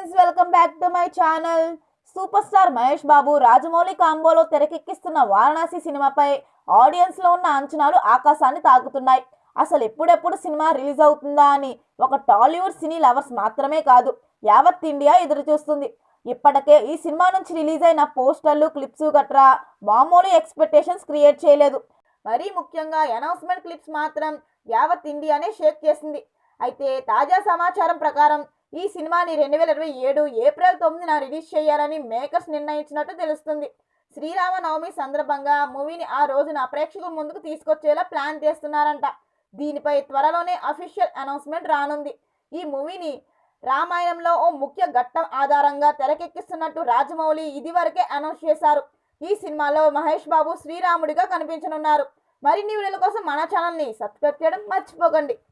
Friends, welcome back to my channel. Super star Mahesh Babu Rajamouli కాంబోలో తెరకెక్కిస్తున్న వారణాసి సినిమాపై ఆడియన్స్ లో ఉన్న అంచనాలు ఆకాశాన్ని తాకుతున్నాయి. అసలు ఎప్పుడెప్పుడు సినిమా రిలీజ్ అవుతుందా అని ఒక టాలీవుడ్ సినీ లవర్స్ మాత్రమే కాదు, యావత్ ఇండియా ఎదురు చూస్తుంది. ఇప్పటికే ఈ సినిమా నుంచి రిలీజ్ అయిన పోస్టర్లు, క్లిప్స్ గట్రా మామూలు ఎక్స్పెక్టేషన్స్ క్రియేట్ చేయలేదు. మరీ ముఖ్యంగా అనౌన్స్మెంట్ క్లిప్స్ మాత్రం యావత్ ఇండియానే షేక్ చేసింది. అయితే తాజా సమాచారం ప్రకారం ఈ సినిమాని 2027 ఏప్రిల్ 9న రిలీజ్ చేయాలని మేకర్స్ నిర్ణయించినట్టు తెలుస్తుంది. శ్రీరామనవమి సందర్భంగా మూవీని ఆ రోజున ప్రేక్షకుల ముందుకు తీసుకొచ్చేలా ప్లాన్ చేస్తున్నారంట. దీనిపై త్వరలోనే అఫీషియల్ అనౌన్స్మెంట్ రానుంది. ఈ మూవీని రామాయణంలో ఓ ముఖ్య ఘట్టం ఆధారంగా తెరకెక్కిస్తున్నట్టు రాజమౌళి ఇదివరకే అనౌన్స్ చేశారు. ఈ సినిమాలో మహేష్ బాబు శ్రీరాముడిగా కనిపించనున్నారు. మరిన్ని వీడియోల కోసం మన ఛానల్ని సబ్స్క్రైబ్ చేయడం మర్చిపోకండి.